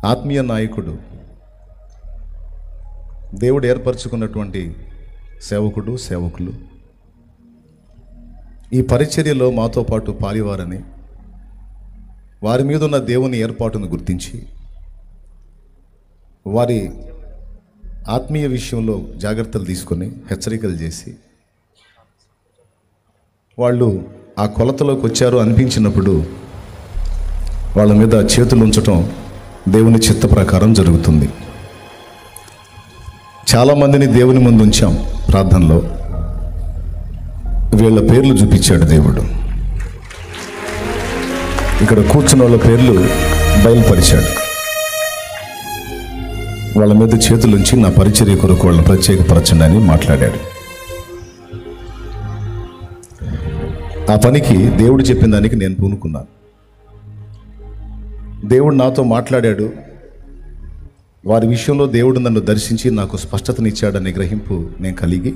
ఆత్మీయ నాయకుడు, దేవుడు ఏర్పరచుకున్నటువంటి సేవకులు ఈ పరిచర్యలో మాతో పాటు పాలివారని, వారి మీద ఉన్న దేవుని ఏర్పాటును గుర్తించి వారి ఆత్మీయ విషయంలో జాగ్రత్తలు తీసుకొని హెచ్చరికలు చేసి వాళ్ళు ఆ కొలతలోకి వచ్చారు అనిపించినప్పుడు వాళ్ళ మీద చేతులు ఉంచటం దేవుని చిత్త ప్రకారం జరుగుతుంది. చాలామందిని దేవుని ముందు ఉంచాం ప్రార్థనలో. వీళ్ళ పేర్లు చూపించాడు దేవుడు. ఇక్కడ కూర్చున్న వాళ్ళ పేర్లు బయలుపరిచాడు. వాళ్ళ మీద చేతులుంచి నా పరిచర్య కొరకు వాళ్ళని ప్రత్యేకపరచండి అని మాట్లాడాడు. ఆ పనికి దేవుడు చెప్పిన దానికి నేను పూనుకున్నాను. దేవుడు నాతో మాట్లాడాడు. వారి విషయంలో దేవుడు నన్ను దర్శించి నాకు స్పష్టతనిచ్చాడనే గ్రహింపు నేను కలిగి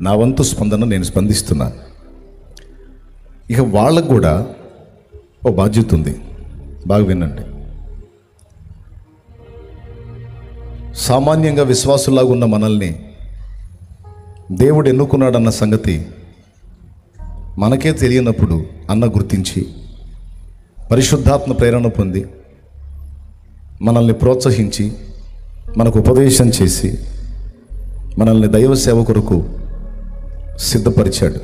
నా వంతు స్పందన నేను స్పందిస్తున్నాను. ఇక వాళ్ళకు కూడా ఓ బాధ్యత ఉంది. బాగా వినండి. సామాన్యంగా విశ్వాసులాగా ఉన్న మనల్ని దేవుడు ఎన్నుకున్నాడన్న సంగతి మనకే తెలియనప్పుడు అన్న గుర్తించి పరిశుద్ధాత్మ ప్రేరణ పొంది మనల్ని ప్రోత్సహించి మనకు ఉపదేశం చేసి మనల్ని దైవ సేవ కొరకు సిద్ధపరిచాడు.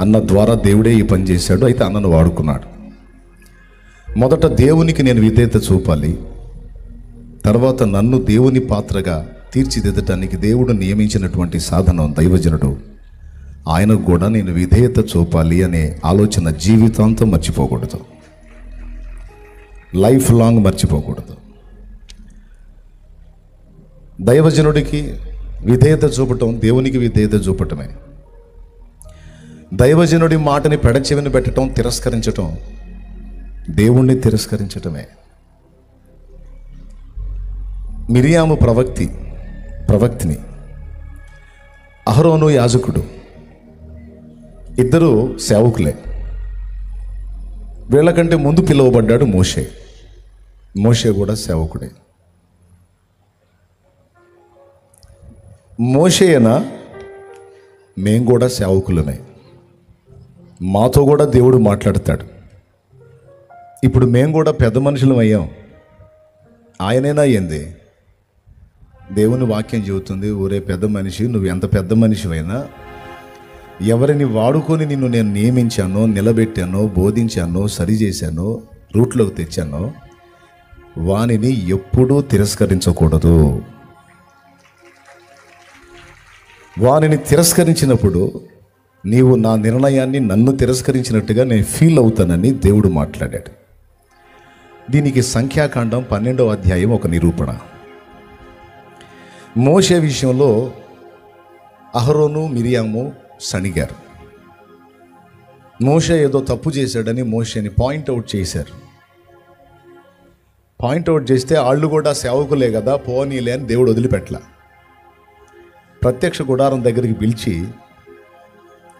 అన్న ద్వారా దేవుడే ఈ పని చేశాడు. అయితే అన్నను వాడుకున్నాడు. మొదట దేవునికి నేను విధేయత చూపాలి. తర్వాత నన్ను దేవుని పాత్రగా తీర్చిదిద్దటానికి దేవుడు నియమించినటువంటి సాధనం దైవజనుడు. ఆయనకు కూడా నేను విధేయత చూపాలి అనే ఆలోచన జీవితాంతం మర్చిపోకూడదు. లైఫ్ లాంగ్ మర్చిపోకూడదు. దైవజనుడికి విధేయత చూపటం దేవునికి విధేయత చూపటమే. దైవజనుడి మాటని పెడచెవిని పెట్టడం, తిరస్కరించటం దేవుణ్ణి తిరస్కరించటమే. మిరియాము ప్రవక్తిని, అహరోను యాజకుడు, ఇద్దరు సేవకులే. వీళ్ళకంటే ముందు పిలువబడ్డాడు మోషే కూడా సేవకుడే. మోషేయనా మేము కూడా సేవకులమే. మాతో కూడా దేవుడు మాట్లాడతాడు. ఇప్పుడు మేము కూడా పెద్ద మనుషులం అయ్యాం. ఆయనైనా అయ్యింది. దేవుని వాక్యం చెబుతుంది, ఊరే పెద్ద మనిషి, నువ్వు ఎంత పెద్ద మనిషివైనా ఎవరిని వాడుకొని నిన్ను నేను నియమించానో, నిలబెట్టానో, బోధించానో, సరిచేశానో, రూట్లోకి తెచ్చానో వానిని ఎప్పుడూ తిరస్కరించకూడదు. వానిని తిరస్కరించినప్పుడు నీవు నా నిర్ణయాన్ని నన్ను తిరస్కరించినట్టుగా నేను ఫీల్ అవుతానని దేవుడు మాట్లాడాడు. దీనికి సంఖ్యాకాండం 12వ అధ్యాయం ఒక నిరూపణ. మోషే విషయంలో అహరోను మిరియాము సణిగారు. మోషే ఏదో తప్పు చేశాడని మోషేని పాయింట్అవుట్ చేశారు. పాయింట్అవుట్ చేస్తే వాళ్ళు కూడా సేవకులే కదా, పోనీలే అని దేవుడు వదిలిపెట్టల. ప్రత్యక్ష గుడారం దగ్గరికి పిలిచి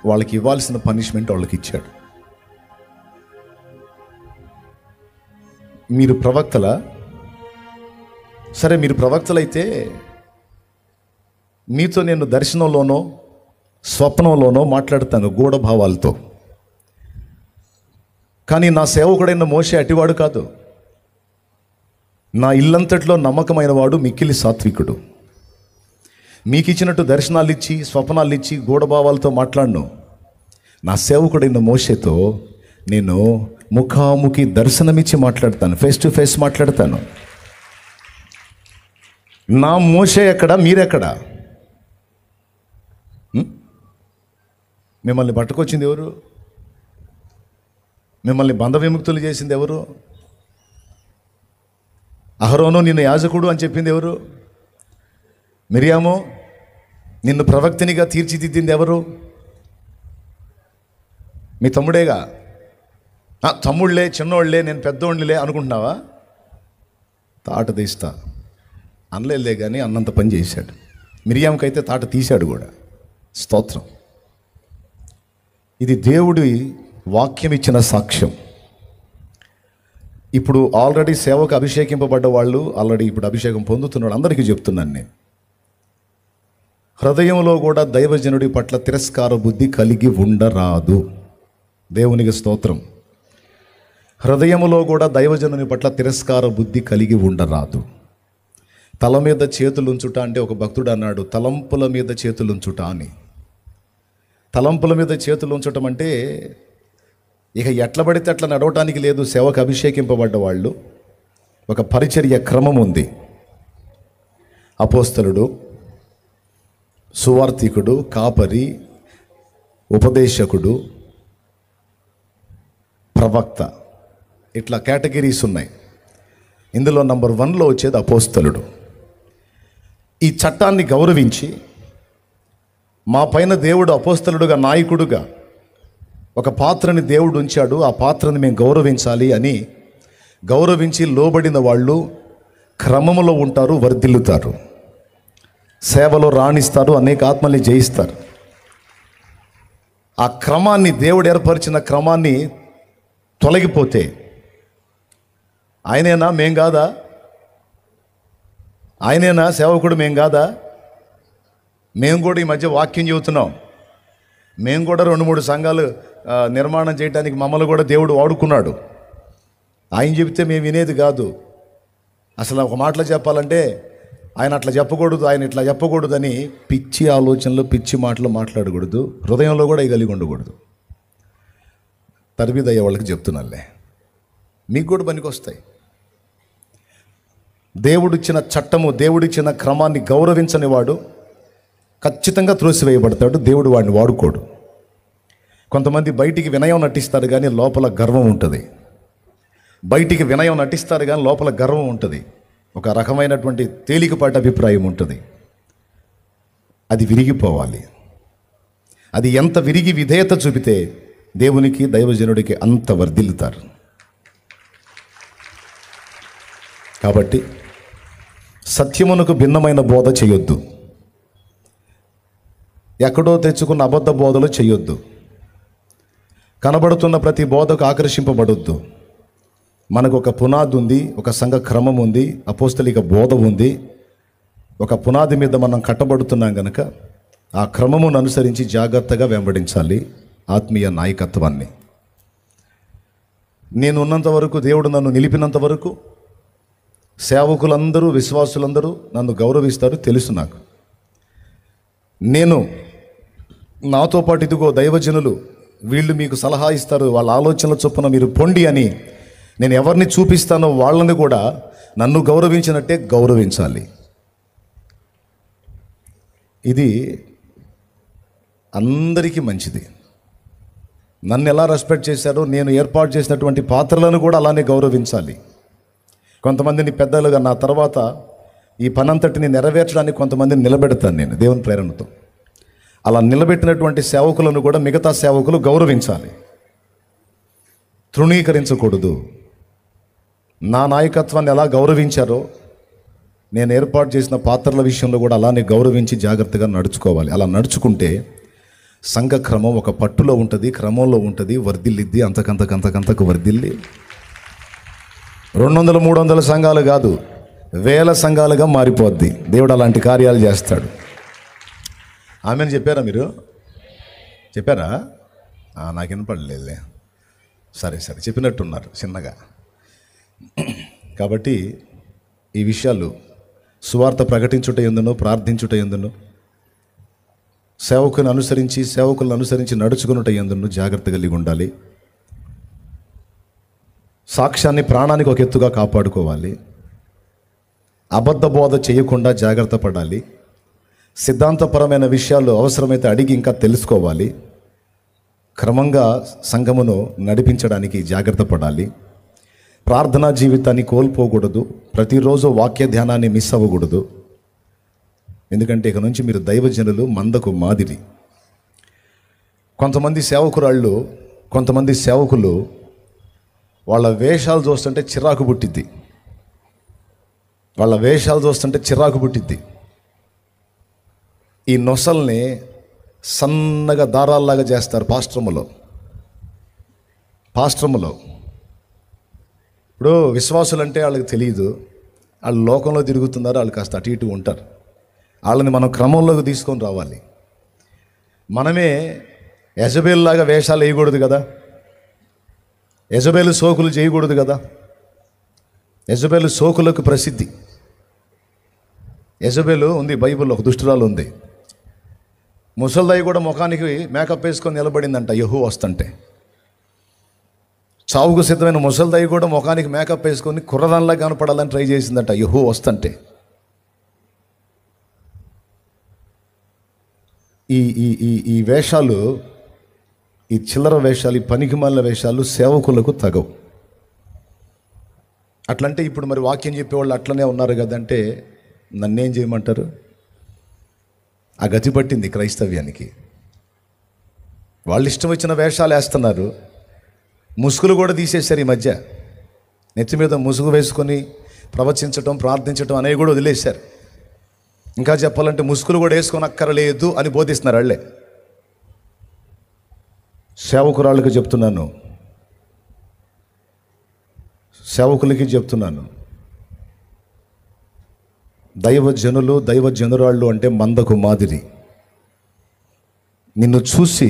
వాళ్ళకి ఇవ్వాల్సిన పనిష్మెంట్ వాళ్ళకి ఇచ్చాడు. మీరు ప్రవక్తలా? సరే, మీరు ప్రవక్తలైతే మీతో నేను దర్శనంలోనో స్వప్నంలోనో మాట్లాడతాను గూఢభావాలతో. కానీ నా సేవకుడైన మోషే అటివాడు కాదు. నా ఇల్లంతట్లో నమ్మకమైన వాడు, మిక్కిలి సాత్వికుడు. మీకు ఇచ్చినట్టు దర్శనాలు ఇచ్చి స్వప్నాలు ఇచ్చి గూఢభావాలతో మాట్లాడను. నా సేవకుడైన మోషేతో నేను ముఖాముఖి దర్శనమిచ్చి మాట్లాడతాను, ఫేస్ టు ఫేస్ మాట్లాడతాను. నా మోషే ఎక్కడ, మీరెక్కడ? మిమ్మల్ని పట్టుకొచ్చింది ఎవరు? మిమ్మల్ని బంధ విముక్తులు చేసింది ఎవరు? అహరోను నిన్ను యాజకుడు అని చెప్పింది ఎవరు? మిరియాము నిన్ను ప్రవక్తినిగా తీర్చిదిద్దింది ఎవరు? మీ తమ్ముడేగా. తమ్ముళ్ళే, చిన్నోళ్ళే, నేను పెద్దోళ్ళే అనుకుంటున్నావా? తాట తీస్తా అనలేదులే కానీ అన్నంత పని చేశాడు. మిరియాముకైతే తాట తీశాడు కూడా. స్తోత్రం. ఇది దేవుడి వాక్యం ఇచ్చిన సాక్ష్యం. ఇప్పుడు ఆల్రెడీ సేవకు అభిషేకింపబడ్డ వాళ్ళు ఆల్రెడీ ఇప్పుడు అభిషేకం పొందుతున్నాడు అందరికీ చెప్తున్నాను నేను. హృదయంలో కూడా దైవజనుడి పట్ల తిరస్కార బుద్ధి కలిగి ఉండరాదు. దేవునికి స్తోత్రం. హృదయములో కూడా దైవజనుని పట్ల తిరస్కార బుద్ధి కలిగి ఉండరాదు. తల మీద చేతులుంచుట అంటే ఒక భక్తుడు అన్నాడు, తలంపుల మీద చేతులుంచుట అని. తలంపుల మీద చేతులుంచటం అంటే ఇక ఎట్ల పడితే అట్లా నడవటానికి లేదు. సేవకు అభిషేకింపబడ్డ వాళ్ళు ఒక పరిచర్య క్రమం ఉంది. అపోస్తలుడు, సువార్థికుడు, కాపరి, ఉపదేశకుడు, ప్రవక్త, ఇట్లా కేటగిరీస్ ఉన్నాయి. ఇందులో నంబర్ 1లో వచ్చేది అపోస్తలుడు. ఈ చట్టాన్ని గౌరవించి మా పైన దేవుడు అపోస్తలుడుగా, నాయకుడుగా ఒక పాత్రని దేవుడు ఉంచాడు, ఆ పాత్రని మేము గౌరవించాలి అని గౌరవించి లోబడిన వాళ్ళు క్రమములో ఉంటారు, వర్ధిల్లుతారు, సేవలో రాణిస్తారు, అనేక ఆత్మల్ని జయిస్తారు. ఆ క్రమాన్ని, దేవుడు ఏర్పరిచిన క్రమాన్ని తొలగిపోతే ఆయనేనా మేం కాదా? ఆయనేనా సేవకుడు మేం కాదా? మేము కూడా ఈ మధ్య వాక్యం చెబుతున్నాం. మేము కూడా 2-3 సంఘాలు నిర్మాణం చేయడానికి మమ్మల్ని కూడా దేవుడు వాడుకున్నాడు. ఆయన చెబితే మేము వినేది కాదు. అసలు ఒక మాటలో చెప్పాలంటే ఆయన అట్లా చెప్పకూడదు, ఆయన ఇట్లా చెప్పకూడదని పిచ్చి ఆలోచనలు, పిచ్చి మాటలు మాట్లాడకూడదు. హృదయంలో కూడా కలిగి ఉండకూడదు. తరబిద అయ్యే వాళ్ళకి చెప్తున్నానులే, మీకు కూడా పనికి వస్తాయి. దేవుడిచ్చిన చట్టము, దేవుడిచ్చిన క్రమాన్ని గౌరవించని వాడు ఖచ్చితంగా త్రోసివేయబడతాడు. దేవుడు వాడిని వాడుకోడు. కొంతమంది బయటికి వినయం నటిస్తారు కానీ లోపల గర్వం ఉంటుంది. బయటికి వినయం నటిస్తారు కానీ లోపల గర్వం ఉంటుంది. ఒక రకమైనటువంటి తేలికపాటి అభిప్రాయం ఉంటుంది. అది విరిగిపోవాలి. అది ఎంత విరిగి విధేయత చూపితే దేవునికి, దైవజనుడికి అంత వర్ధిల్లుతారు. కాబట్టి సత్యమునకు భిన్నమైన బోధ చేయొద్దు. ఎక్కడో తెచ్చుకున్న అబద్ధ బోధలు చేయొద్దు. కనబడుతున్న ప్రతి బోధకు ఆకర్షింపబడొద్దు. మనకు ఒక పునాది ఉంది, ఒక సంఘ క్రమం ఉంది, అపోస్తలిక బోధ ఉంది. ఒక పునాది మీద మనం కట్టబడుతున్నాం కనుక ఆ క్రమమును అనుసరించి జాగ్రత్తగా వెంబడించాలి ఆత్మీయ నాయకత్వాన్ని. నేను ఉన్నంత వరకు, దేవుడు నన్ను నిలిపినంత వరకు సేవకులందరూ, విశ్వాసులందరూ నన్ను గౌరవిస్తారు, తెలుసు నాకు. నేను నాతో పాటు ఇదిగో దైవజనులు వీళ్ళు మీకు సలహా ఇస్తారు, వాళ్ళ ఆలోచనల చొప్పున మీరు పొండి అని నేను ఎవరిని చూపిస్తానో వాళ్ళని కూడా నన్ను గౌరవించినట్టే గౌరవించాలి. ఇది అందరికీ మంచిది. నన్ను ఎలా రెస్పెక్ట్ చేశారో నేను ఏర్పాటు చేసినటువంటి పాత్రలను కూడా అలానే గౌరవించాలి. కొంతమందిని పెద్దలుగా నా తర్వాత ఈ పనంతటిని నెరవేర్చడానికి కొంతమందిని నిలబెడతాను నేను దేవుని ప్రేరణతో. అలా నిలబెట్టినటువంటి సేవకులను కూడా మిగతా సేవకులు గౌరవించాలి, తృణీకరించకూడదు. నా నాయకత్వాన్ని ఎలా గౌరవించారో నేను ఏర్పాటు చేసిన పాత్రల విషయంలో కూడా అలానే గౌరవించి జాగ్రత్తగా నడుచుకోవాలి. అలా నడుచుకుంటే సంఘ క్రమం ఒక పట్టులో ఉంటుంది, క్రమంలో ఉంటుంది, వర్ధిల్లిద్ది, అంతకంతకు వర్ధిల్లి 200-300 సంఘాలు కాదు, 1000 సంఘాలుగా మారిపోద్ది. దేవుడు అలాంటి కార్యాలు చేస్తాడు. ఆమెను చెప్పారా? మీరు చెప్పారా? నాకు వినపడలేదులే. సరే చెప్పినట్టున్నారు చిన్నగా. కాబట్టి ఈ విషయాలు సువార్త ప్రకటించుట ఎందును, ప్రార్థించుట ఎందును, సేవకులను అనుసరించి నడుచుకునుట ఎందును జాగ్రత్త కలిగి ఉండాలి. సాక్ష్యాన్ని, ప్రాణానికి ఒక ఎత్తుగా కాపాడుకోవాలి. అబద్ధ బోధ చేయకుండా జాగ్రత్త పడాలి. సిద్ధాంతపరమైన విషయాలు అవసరమైతే అడిగి ఇంకా తెలుసుకోవాలి. క్రమంగా సంఘమును నడిపించడానికి జాగ్రత్త పడాలి. ప్రార్థనా జీవితాన్ని కోల్పోకూడదు. ప్రతిరోజు వాక్య ధ్యానాన్ని మిస్ అవ్వకూడదు. ఎందుకంటే ఇక నుంచి మీరు దైవజనులు, మందకు మాదిరి. కొంతమంది సేవకులు వాళ్ళ వేషాలు చూస్తుంటే చిరాకు పుట్టిద్ది. ఈ నొసల్ని సన్నగా దారాల్లాగా చేస్తారు పాస్ట్రములో. ఇప్పుడు విశ్వాసులు అంటే వాళ్ళకి తెలియదు, వాళ్ళు లోకంలో తిరుగుతున్నారు, వాళ్ళు కాస్త అటు ఇటు ఉంటారు. వాళ్ళని మనం క్రమంలోకి తీసుకొని రావాలి. మనమే యెజబేలులాగా వేషాలు వేయకూడదు కదా, యెజబేలు సోకులు చేయకూడదు కదా. యెజబేలు సోకులకు ప్రసిద్ధి. యెజబేలు ఉంది బైబిల్లో, ఒక దుష్టురాలు ఉంది. ముసల్దాయి కూడా ముఖానికి మేకప్ వేసుకొని నిలబడిందంట యెహూ వస్తుంటే. చావుకు సిద్ధమైన ముసల్దాయి కూడా ముఖానికి మేకప్ వేసుకొని కుర్రదానిలా కనపడాలని ట్రై చేసిందంట యెహూ వస్తుంటే. ఈ ఈ ఈ ఈ వేషాలు, ఈ చిల్లర వేషాలు, ఈ పనికిమాలిన వేషాలు సేవకులకు తగవు. అట్లంటే ఇప్పుడు మరి వాక్యం చెప్పేవాళ్ళు అట్లనే ఉన్నారు కదంటే నన్నేం చేయమంటారు? ఆ గతి పట్టింది క్రైస్తవ్యానికి. వాళ్ళు ఇష్టం వచ్చిన వేషాలు వేస్తున్నారు. ముసుగులు కూడా తీసేశారు ఈ మధ్య. నెత్తి మీద ముసుగు వేసుకొని ప్రవచించటం, ప్రార్థించటం అనేవి కూడా వదిలేశారు. ఇంకా చెప్పాలంటే ముసుగులు కూడా వేసుకొని అక్కర్లేదు అని బోధిస్తున్నారు వాళ్ళే. సేవకురాళ్ళకి చెప్తున్నాను, సేవకులకి చెప్తున్నాను, దైవజనులు దైవజనురాళ్ళు అంటే మందకు మాదిరి. నిన్ను చూసి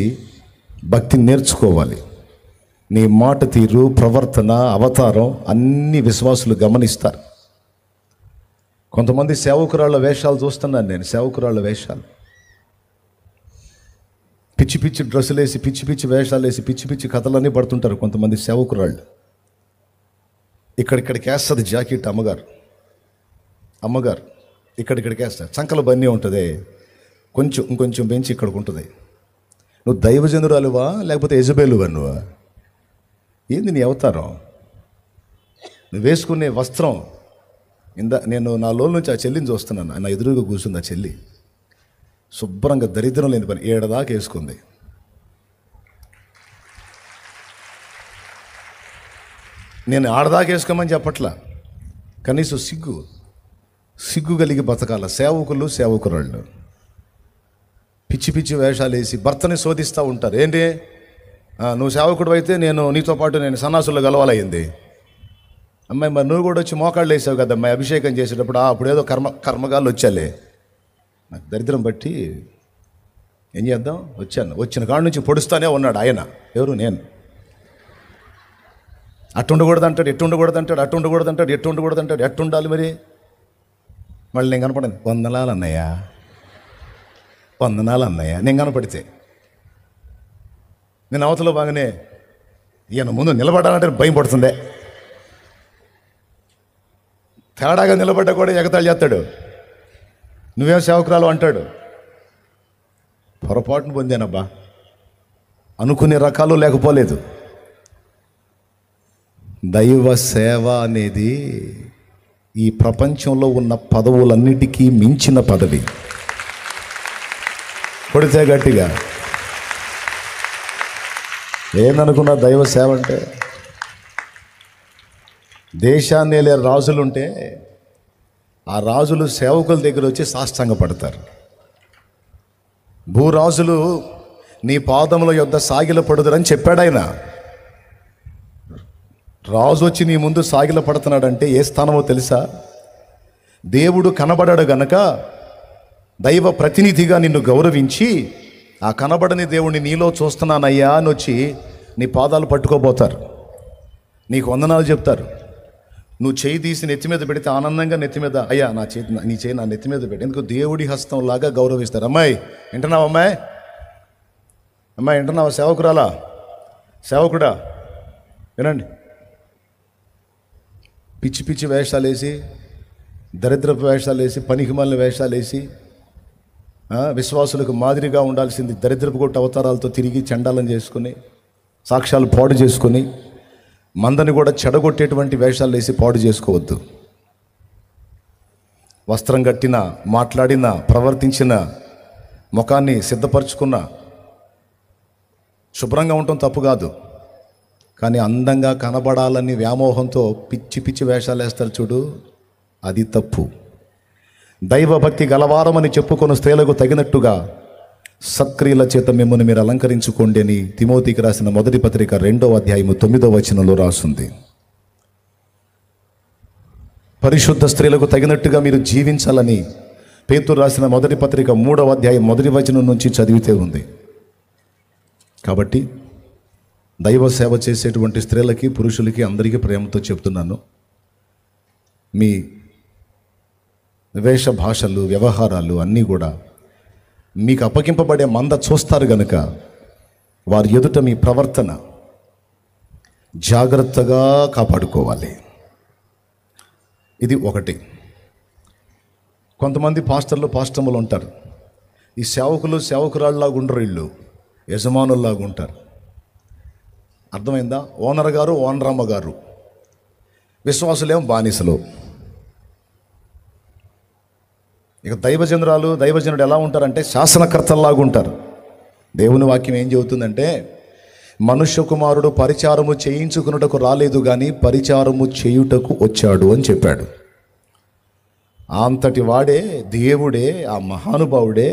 భక్తి నేర్చుకోవాలి. నీ మాట తీరు, ప్రవర్తన, అవతారం అన్ని విశ్వాసులు గమనిస్తారు. కొంతమంది సేవకురాళ్ళ వేషాలు చూస్తున్నాను నేను. సేవకురాళ్ళ వేషాలు, పిచ్చి పిచ్చి డ్రెస్సులు వేసి, పిచ్చి పిచ్చి వేషాలు వేసి, పిచ్చి పిచ్చి కథలన్నీ పడుతుంటారు కొంతమంది సేవకురాళ్ళు. ఇక్కడిక్కడికి వేస్తుంది జాకెట్ అమ్మగారు ఇక్కడిక్కడికి వేస్తారు. చంకల బన్నీ ఉంటుంది, ఇంకొంచెం పెంచి ఇక్కడికి ఉంటుంది. నువ్వు దైవజనురాలువా లేకపోతే యెజబేలువా? నువ్వు ఏంది నీ అవతారం? నువ్వు వేసుకునే వస్త్రం. నేను నా లోన్ నుంచి ఆ చెల్లిని చూస్తున్నాను. నా ఎదురుగా కూర్చుంది ఆ చెల్లి. శుభ్రంగా దరిద్రం లేని పని ఏడదాకా వేసుకుంది. నేను ఆడదాకా వేసుకోమని చెప్పట్లా, కనీసం సిగ్గు కలిగి బతకాల సేవకులు, సేవకురాళ్ళు. పిచ్చి పిచ్చి వేషాలు వేసి భర్తని శోధిస్తూ ఉంటారు. ఏంటి నువ్వు సేవకుడు అయితే నేను నీతో పాటు నేను సన్నాసుల్లో గలవాలయ్యింది. అమ్మాయి మరి నువ్వు కూడా వచ్చి మోకాళ్ళు వేసావు కదా అమ్మాయి అభిషేకం చేసేటప్పుడు. అప్పుడు ఏదో కర్మగాళ్ళు వచ్చాలే. నాకు దరిద్రం బట్టి ఏం చేద్దాం, వచ్చిన కాడ నుంచి పొడుస్తానే ఉన్నాడు ఆయన. ఎవరు? నేను. అట్టు ఉండకూడదు అంటాడు, ఎట్టు ఉండకూడదు అంటాడు, అట్టు ఉండకూడదు అంటాడు, ఎట్టు ఉండకూడదు అంటాడు. ఎట్టు ఉండాలి మరి? మళ్ళీ నేను కనపడను. వందనాలు అన్నయ్య నేను కనపడితే. నేను అవతలో బాగానే ఈయన ముందు నిలబడాలంటే భయం పడుతుందే. తేడాగా నిలబడ్డా కూడా ఎగతాళి చేస్తాడు. నువ్వేం సేవకురాలు అంటాడు. పొరపాటును పొందానబ్బా, అనుకునే రకాలు లేకపోలేదు. దైవ సేవ అనేది ఈ ప్రపంచంలో ఉన్న పదవులన్నిటికీ మించిన పదవి. కొడితే గట్టిగా ఏందనుకున్నా దైవ సేవ అంటే. దేశాన్ని వెళ్ళే రాజులుంటే ఆ రాజులు సేవకుల దగ్గర వచ్చి సాష్టాంగపడతారు. భూరాజులు నీ పాదముల యొద్ద సాగిలపడుదురని చెప్పాడు ఆయన. రాజు వచ్చి నీ ముందు సాగిలపడుతున్నాడంటే ఏ స్థానమో తెలుసా? దేవుడు కనబడాడు గనక దైవ ప్రతినిధిగా నిన్ను గౌరవించి ఆ కనబడని దేవుడిని నీలో చూస్తున్నానయ్యా అని వచ్చి నీ పాదాలు పట్టుకోబోతారు, నీకు వందనాలు చెప్తారు. నువ్వు చేయి తీసి నెత్తి మీద పెడితే ఆనందంగా నెత్తి మీద, అయ్యా నీ చేయి నా నెత్తి మీద పెట్టి, ఎందుకు దేవుడి హస్తంలాగా గౌరవిస్తారు. అమ్మాయి వింటున్నావా? అమ్మాయి వింటున్నావా? సేవకురాలా, సేవకుడా వినండి. పిచ్చి పిచ్చి వేషాలు వేసి, దరిద్రపు వేషాలు వేసి, పనికిమాలిన వేషాలు వేసి, విశ్వాసులకు మాదిరిగా ఉండాల్సింది దరిద్రపు కొట్టు అవతారాలతో తిరిగి చండాలం చేసుకుని, సాక్ష్యాలు పాడు చేసుకొని, మందని కూడా చెడగొట్టేటువంటి వేషాలు వేసి పాడు చేసుకోవద్దు. వస్త్రం కట్టిన, మాట్లాడిన, ప్రవర్తించిన, ముఖాన్ని సిద్ధపరచుకున్న, శుభ్రంగా ఉండటం తప్పు కాదు. కానీ అందంగా కనబడాలని వ్యామోహంతో పిచ్చి పిచ్చి వేషాలు వేస్తారు చూడు, అది తప్పు. దైవభక్తి గలవారమని చెప్పుకొని స్త్రీలకు తగినట్టుగా సత్క్రియల చేత మిమ్మల్ని మీరు అలంకరించుకోండి అని తిమోతికి రాసిన మొదటి పత్రిక 2వ అధ్యాయము 9వ వచనంలో రాస్తుంది. పరిశుద్ధ స్త్రీలకు తగినట్టుగా మీరు జీవించాలని పేతురు రాసిన మొదటి పత్రిక 3వ అధ్యాయం 1వ వచనం నుంచి చదివితే ఉంది. కాబట్టి దైవ సేవ చేసేటువంటి స్త్రీలకి, పురుషులకి అందరికీ ప్రేమతో చెప్తున్నాను, మీ వేష భాషలు, వ్యవహారాలు అన్నీ కూడా మీకు అప్పగింపబడే మంద చూస్తారు గనుక వారి ఎదుట మీ ప్రవర్తన జాగ్రత్తగా కాపాడుకోవాలి. ఇది ఒకటి. కొంతమంది పాస్టర్లు ఉంటారు. ఈ సేవకురాళ్ళలాగా ఉండరు, వీళ్ళు యజమానుల్లాగా ఉంటారు. అర్థమైందా? ఓనర్ గారు, ఓనరమ్మ గారు, విశ్వాసులేమో బానిసలు. ఇక దైవజనుడు ఎలా ఉంటారంటే శాసనకర్తల్లాగా ఉంటారు. దేవుని వాక్యం ఏం చెబుతుందంటే, మనుష్య కుమారుడు పరిచారము చేయించుకున్నటకు రాలేదు కానీ పరిచారము చేయుటకు వచ్చాడు అని చెప్పాడు. అంతటి వాడే, దేవుడే, ఆ మహానుభావుడే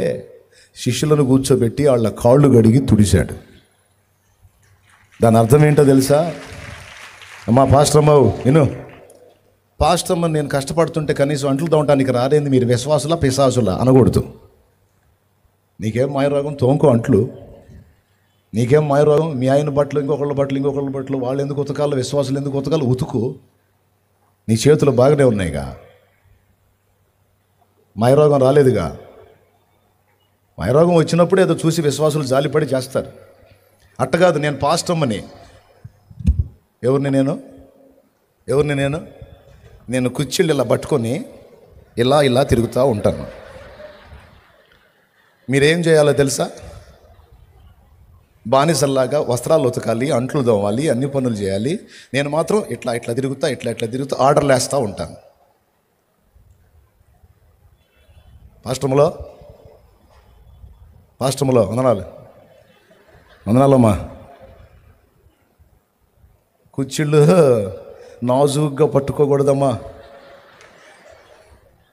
శిష్యులను కూర్చోబెట్టి వాళ్ళ కాళ్ళు గడిగి తుడిశాడు. దాని అర్థం ఏంటో తెలుసా? అమ్మా పాస్టరమ్మ, పాస్టరమ్మ, నేను కష్టపడుతుంటే కనీసం అంట్లు తోమటానికి రారేంది, మీరు విశ్వాసులా పిశాసులా అనకూడదు. నీకేం మాయరోగం, తోంకో అంట్లు. నీకేం మాయరోగం, మీ ఆయన బట్టలు ఇంకొకళ్ళ బట్టలు వాళ్ళు ఎందుకు ఉతకాలి, విశ్వాసులు ఎందుకు ఉతకాలి, ఉతుకు. నీ చేతులు బాగానే ఉన్నాయిగా, మాయరోగం రాలేదుగా. మాయరోగం వచ్చినప్పుడు ఏదో చూసి విశ్వాసులు జాలిపడి చేస్తారు. అట్టకాదు, నేను పాస్టమ్మని. ఎవరిని నేను కుర్చీళ్ళు ఇలా పట్టుకొని ఇలా తిరుగుతూ ఉంటాను. మీరేం చేయాలో తెలుసా? బానిసల్లాగా వస్త్రాలు ఉతకాలి, అంట్లు దోమాలి, అన్ని పనులు చేయాలి. నేను మాత్రం ఇట్లా తిరుగుతూ ఆర్డర్లు వేస్తూ ఉంటాను. పాస్టములో వందనాలమ్మా. కుర్చీళ్ళు నాజుగ్గా పట్టుకోకూడదమ్మా.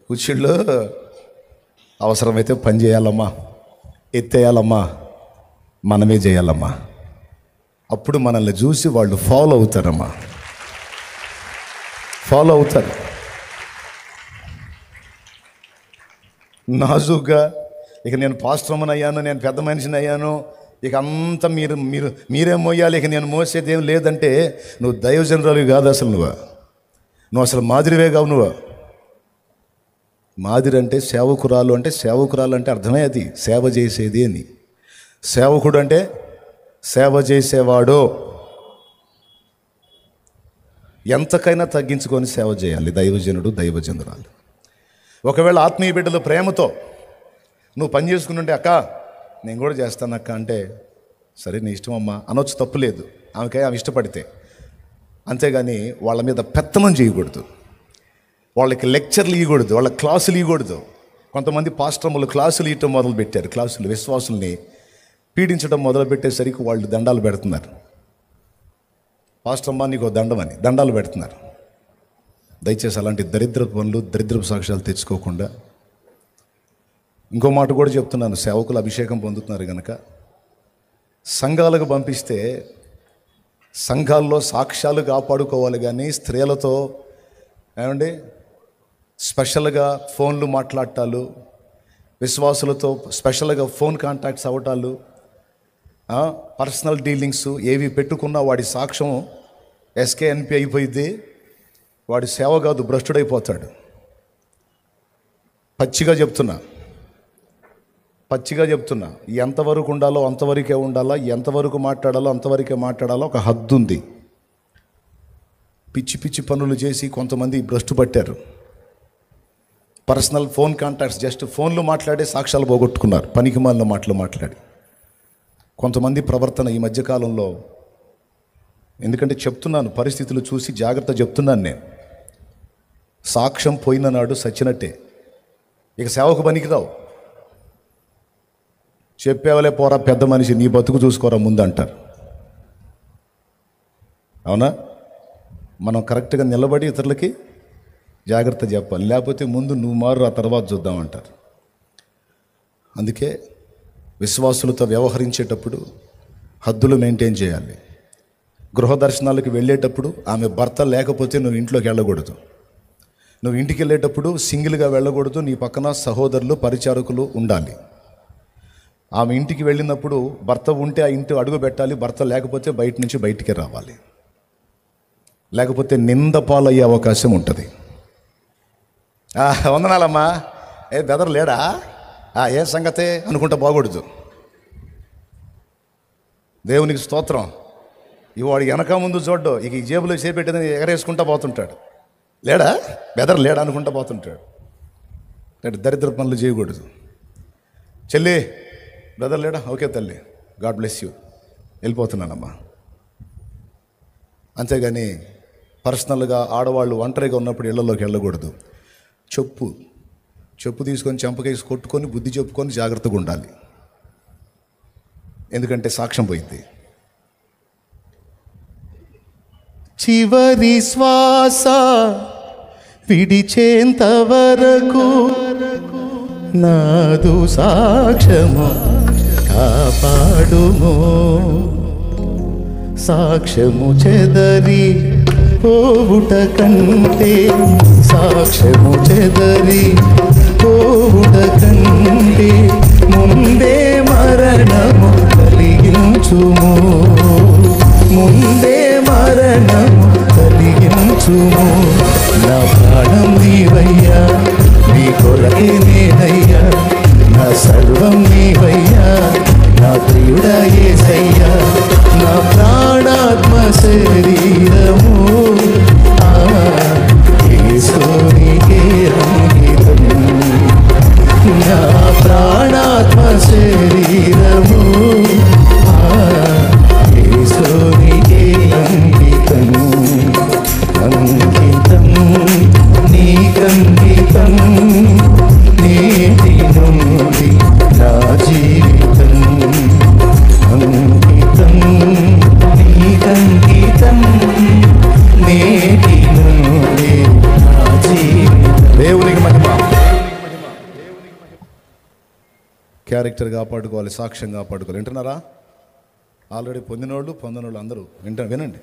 కుర్చీళ్ళు అవసరమైతే పని చేయాలమ్మా, ఎత్తేయాలమ్మా, మనమే చేయాలమ్మా. అప్పుడు మనల్ని చూసి వాళ్ళు ఫాలో అవుతారు. నాజుగ్గా ఇక నేను పాస్టర్మని అయ్యాను, నేను పెద్ద మనిషిని అయ్యాను, ఇక అంతా మీరే మోయాలి, ఇక నేను మోసేది ఏం లేదంటే నువ్వు దైవజనరాలు కాదు. అసలు నువ్వు అసలు మాదిరివే కావు. మాదిరి అంటే సేవకురాలు అంటే అర్థమే అది, సేవ చేసేది అని. సేవకుడు అంటే సేవ చేసేవాడు. ఎంతకైనా తగ్గించుకొని సేవ చేయాలి దైవజనుడు, దైవజనురాలు. ఒకవేళ ఆత్మీయ బిడ్డలు ప్రేమతో నువ్వు పని చేసుకుంటుంటే, అక్క నేను కూడా చేస్తాను అక్క అంటే, సరే నీ ఇష్టం అమ్మా అనొచ్చు, తప్పు లేదు. ఆమె ఇష్టపడితే. అంతేగాని వాళ్ళ మీద పెత్తనం చేయకూడదు, వాళ్ళకి లెక్చర్లు ఇవ్వకూడదు, వాళ్ళ క్లాసులు ఇవ్వకూడదు. కొంతమంది పాస్టర్ములు క్లాసులు ఇవ్వటం మొదలుపెట్టారు. విశ్వాసుల్ని పీడించడం మొదలుపెట్టేసరికి వాళ్ళు దండాలు పెడుతున్నారు. పాస్టర్మా నీకు దండమని దండాలు పెడుతున్నారు. దయచేసి అలాంటి దరిద్రపు సాక్ష్యాలు తెచ్చుకోకుండా. ఇంకో మాట కూడా చెప్తున్నాను, సేవకులు అభిషేకం పొందుతున్నారు కనుక సంఘాలకు పంపిస్తే సంఘాల్లో సాక్ష్యాలు కాపాడుకోవాలి. కానీ స్త్రీలతో స్పెషల్గా ఫోన్లు మాట్లాడటాలు, విశ్వాసులతో స్పెషల్గా ఫోన్ కాంటాక్ట్స్ అవ్వటాలు, పర్సనల్ డీలింగ్స్ ఏవి పెట్టుకున్నా వాడి సాక్ష్యం ఎస్కేఎన్పి అయిపోయింది. వాడి సేవ కాదు, భ్రష్టుడైపోతాడు. పచ్చిగా చెప్తున్నా ఎంతవరకు ఉండాలో అంతవరకే ఉండాలా, ఎంతవరకు మాట్లాడాలో అంతవరకే మాట్లాడాలో ఒక హద్దు ఉంది. పిచ్చి పనులు చేసి కొంతమంది భ్రష్టు పట్టారు. పర్సనల్ ఫోన్ కాంటాక్ట్స్, జస్ట్ ఫోన్లు మాట్లాడే సాక్ష్యాలు పోగొట్టుకున్నారు, పనికిమాలిన మాటలు మాట్లాడి. కొంతమంది ప్రవర్తన ఈ మధ్యకాలంలో, ఎందుకంటే చెప్తున్నాను, పరిస్థితులు చూసి జాగ్రత్త చెప్తున్నాను నేను. సాక్ష్యం పోయిన నాడు సచ్చినట్టే. ఇక సేవకు పనికిరావు. చెప్పేవలే పోరా పెద్ద మనిషి, నీ బతుకు చూసుకోరా ముందు అంటారు. అవునా? మనం కరెక్ట్గా నిలబడి ఇతరులకి జాగ్రత్త చెప్పాలి. లేకపోతే ముందు నువ్వు మారు, ఆ తర్వాత చూద్దామంటారు. అందుకే విశ్వాసులతో వ్యవహరించేటప్పుడు హద్దులు మెయింటైన్ చేయాలి. గృహ దర్శనాలకు వెళ్ళేటప్పుడు ఆమె భర్త లేకపోతే నువ్వు ఇంట్లోకి వెళ్ళకూడదు. నువ్వు ఇంటికి వెళ్ళేటప్పుడు సింగిల్గా వెళ్ళకూడదు, నీ పక్కన సహోదరులు పరిచారకులు ఉండాలి. ఆమె ఇంటికి వెళ్ళినప్పుడు భర్త ఉంటే ఆ ఇంటి అడుగు పెట్టాలి, భర్త లేకపోతే బయట నుంచి బయటికి రావాలి, లేకపోతే నింద పాలయ్యే అవకాశం ఉంటుంది. వందనాలమ్మా, బెదర్ లేడా, ఏ సంగతే అనుకుంటా బాగూడదు. దేవునికి స్తోత్రం. వాడు వెనక ముందు చూడ్డు, ఇక ఈ జేబులో చేపెట్టేదని ఎగరేసుకుంటా పోతుంటాడు. లేడా, బెదర్ లేడా అనుకుంటా పోతుంటాడు. దరిద్ర పనులు చేయకూడదు. చెల్లి, బ్రదర్ లేడా, ఓకే తల్లి, గాడ్ బ్లెస్ యూ, వెళ్ళిపోతున్నానమ్మా. అంతేగాని పర్సనల్గా ఆడవాళ్ళు ఒంటరిగా ఉన్నప్పుడు ఇళ్లలోకి వెళ్ళకూడదు. చెప్పు తీసుకొని చెంపకేసి కొట్టుకొని బుద్ధి చెప్పుకొని జాగ్రత్తగా ఉండాలి. ఎందుకంటే సాక్ష్యం పోయింది. చివరి శ్వాస విడిచేంత వరకు నాదు సాక్ష్యము కాపాడుము. సాక్ష్యము చెదరి పోవుట కంటే, సాక్ష్యము చెదరి పోవుట కంటే ముందే మరణము కలిగించుము. ముందే మరణము కలిగించుము. నా ప్రాణం నీవయ్యా, నీ కొరకే నేనయ్యా, నా సర్వం నీవయ్యా, నా ప్రియుడా యేసయ్యా, నా ప్రాణాత్మ శరీరము యేసునికే అంకితం. నా ప్రాణాత్మ శరీరము యేసునికే అంకితం. అంకితం నీకంకితం, నేటి నుండి నా జీవితం. అంకితం నీకంకితం, నేటి నుండి నా జీవితం. దేవునికి మహిమ. క్యారెక్టర్ కాపాడుకోవాలి, సాక్ష్యం కాపాడుకోవాలి. వింటున్నారా? ఆల్రెడీ పొందినోళ్ళు అందరూ వినండి.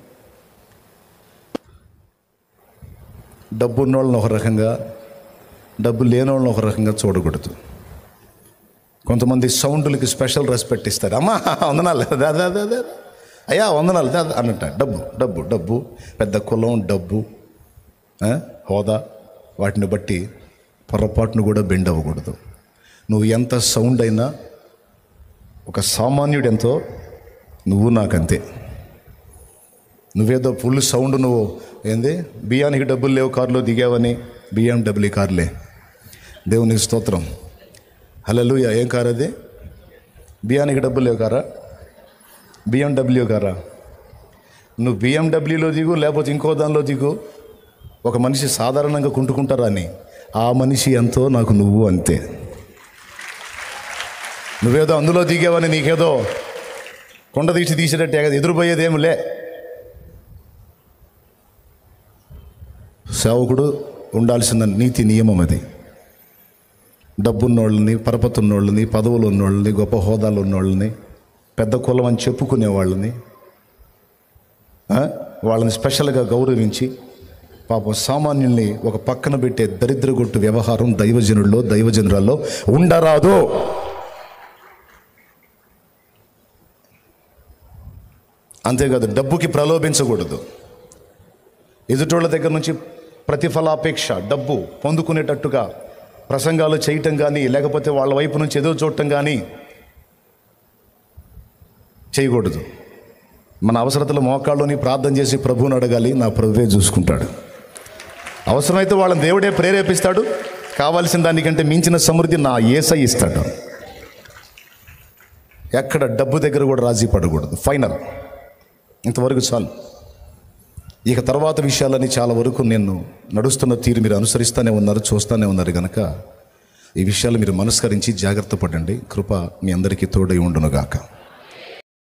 డబ్బు ఉన్నోళ్ళని ఒక రకంగా, డబ్బు లేనోళ్ళని ఒక రకంగా చూడకూడదు. కొంతమంది సౌండ్లకి స్పెషల్ రెస్పెక్ట్ ఇస్తారు. అమ్మా వందనాలు, అదే అయ్యా వందనాలు అన్నట్ట. డబ్బు పెద్ద కులం, డబ్బు, హోదా, వాటిని బట్టి పొరపాటును కూడా బెండ్ అవ్వకూడదు. నువ్వు ఎంత సౌండ్ అయినా, ఒక సామాన్యుడు ఎంతో, నువ్వు నాకంతే. నువ్వేదో ఫుల్ సౌండ్, నువ్వు ఏంది బియ్యానికి డబ్బులు లేవు కారులో దిగావని, BMW కార్లే. దేవునికి స్తోత్రం, హల్లెలూయా. ఏం కారు అది? బియ్యానికి డబ్బులు లేవు కారా? BMW కారా? నువ్వు BMWలో దిగు, లేకపోతే ఇంకో దానిలో దిగు. ఒక మనిషి సాధారణంగా కుంటుకుంటారా అని, ఆ మనిషి ఎంతో, నాకు నువ్వు అంతే. నువ్వేదో అందులో దిగావని నీకేదో కొండ తీసేటట్టే కదా, ఎదురుపోయేదేమిలే. సేవకుడు ఉండాల్సిన నీతి నియమం అది. డబ్బున్నోళ్ళని, పరపతున్నోళ్ళని, పదవులు ఉన్నోళ్ళని, గొప్ప హోదాలు ఉన్నోళ్ళని, పెద్ద కులం అని చెప్పుకునే వాళ్ళని స్పెషల్గా గౌరవించి, పాపం సామాన్యుల్ని ఒక పక్కన పెట్టే దరిద్రగొట్టు వ్యవహారం దైవజనురాల్లో ఉండరాదు. అంతేకాదు, డబ్బుకి ప్రలోభించకూడదు. ఎదుటోళ్ళ దగ్గర నుంచి ప్రతిఫలాపేక్ష, డబ్బు పొందుకునేటట్టుగా ప్రసంగాలు చేయటం కానీ, లేకపోతే వాళ్ళ వైపు నుంచి ఎదురు చూడటం కానీ చేయకూడదు. మన అవసరతలు మోకాళ్ళలోని ప్రార్థన చేసి ప్రభువుని అడగాలి. నా ప్రభువే చూసుకుంటాడు. అవసరమైతే వాళ్ళని దేవుడే ప్రేరేపిస్తాడు. కావాల్సిన దానికంటే మించిన సమృద్ధి నా యేసయ్య ఇస్తాడు. ఎక్కడ డబ్బు దగ్గర కూడా రాజీ పడకూడదు. ఫైనల్, ఇంతవరకు చాలు. ఇక తర్వాత విషయాలని చాలా వరకు నేను నడుస్తున్న తీరు మీరు అనుసరిస్తూనే ఉన్నారు, చూస్తూనే ఉన్నారు కనుక ఈ విషయాలు మీరు మనస్కరించి జాగ్రత్త పడండి. కృప మీ అందరికీ తోడై ఉండునుగాక.